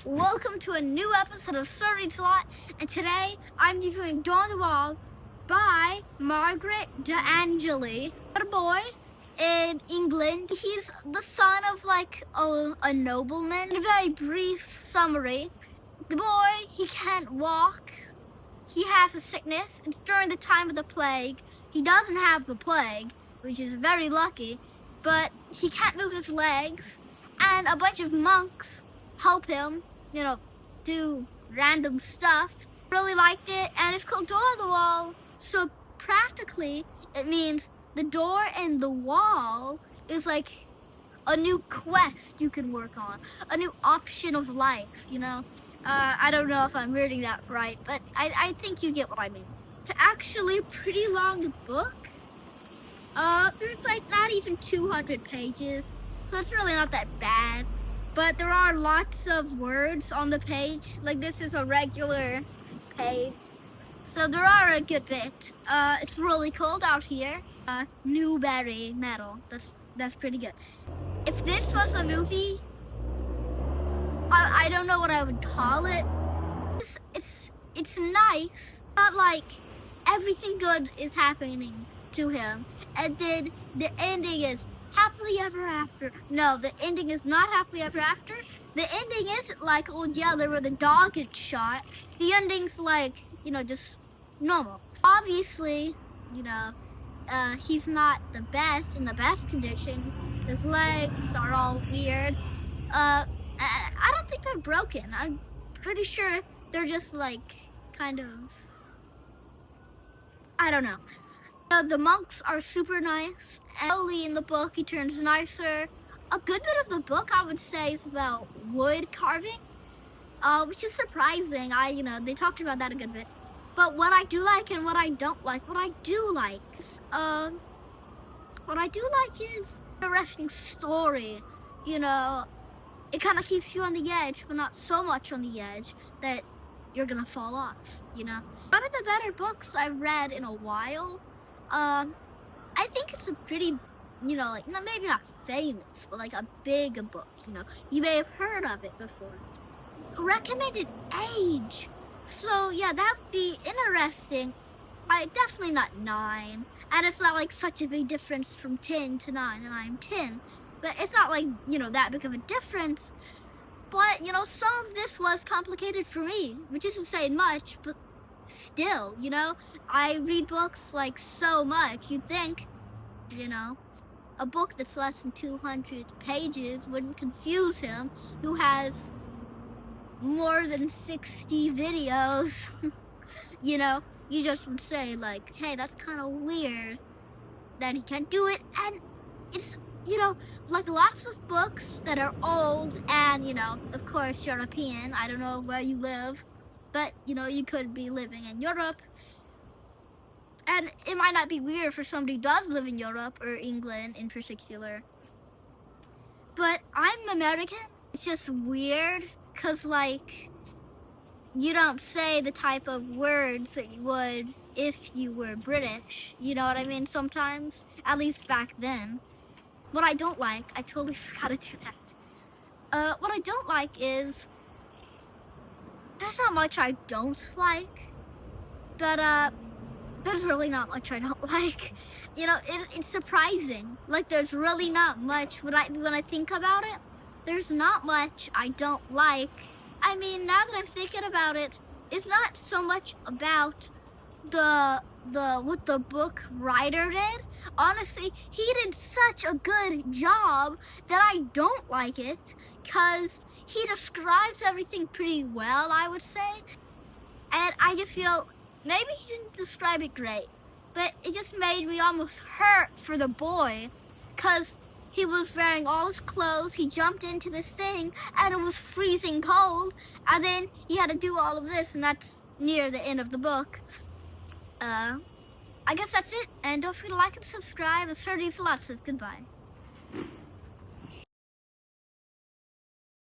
Welcome to a new episode of Sir Reads a Lot, and today I'm reviewing Door on the Wall by Margaret D'Angeli. A boy in England. He's the son of a nobleman. A very brief summary. The boy, he can't walk. He has a sickness. It's during the time of the plague. He doesn't have the plague, which is very lucky, but he can't move his legs, and a bunch of monks help him, do random stuff. Really liked it, and it's called Door on the Wall. So practically, it means the door and the wall is like a new quest you can work on, a new option of life, I don't know if I'm reading that right, but I think you get what I mean. It's actually a pretty long book. There's not even 200 pages, so it's really not that bad. But there are lots of words on the page. This is a regular page, so there are a good bit. It's really cold out here. Newberry metal. That's pretty good. If this was a movie, I don't know what I would call it. It's nice. Not like everything good is happening to him, and then the ending is happily ever after. No, the ending is not happily ever after. The ending isn't like Old Yeller where the dog gets shot. The ending's just normal. Obviously, he's not in the best condition. His legs are all weird. I don't think they're broken. I'm pretty sure they're just I don't know. The monks are super nice. Early in the book, he turns nicer. A good bit of the book, I would say, is about wood carving, which is surprising. They talked about that a good bit. But what I do like and what I don't like, what I do like is an interesting story. It kind of keeps you on the edge, but not so much on the edge that you're gonna fall off. One of the better books I've read in a while. I think it's a pretty, maybe not famous, but a big book, You may have heard of it before. Recommended age. So, yeah, that would be interesting. Definitely not 9. And it's not such a big difference from 10 to 9, and I'm 10. But it's not that big of a difference. But, some of this was complicated for me, which isn't saying much, but still, I read books so much. You'd think, a book that's less than 200 pages wouldn't confuse him, who has more than 60 videos. You just would say hey, that's kind of weird that he can't do it. And it's, lots of books that are old and, of course, European. I don't know where you live, but, you could be living in Europe. And it might not be weird for somebody who does live in Europe or England in particular. But I'm American. It's just weird because, you don't say the type of words that you would if you were British. You know what I mean? Sometimes, at least back then. What I don't like, I totally forgot to do that. What I don't like is, there's not much I don't like, but, there's really not much I don't like. It's surprising. There's really not much, when I think about it, there's not much I don't like. I mean, now that I'm thinking about it, it's not so much about what the book writer did. Honestly, he did such a good job that I don't like it, because he describes everything pretty well, I would say. And I just feel, maybe he didn't describe it great, but it just made me almost hurt for the boy, because he was wearing all his clothes, he jumped into this thing, and it was freezing cold, and then he had to do all of this, and that's near the end of the book. I guess that's it, and don't forget to like and subscribe, and Sir Reads a Lot says goodbye.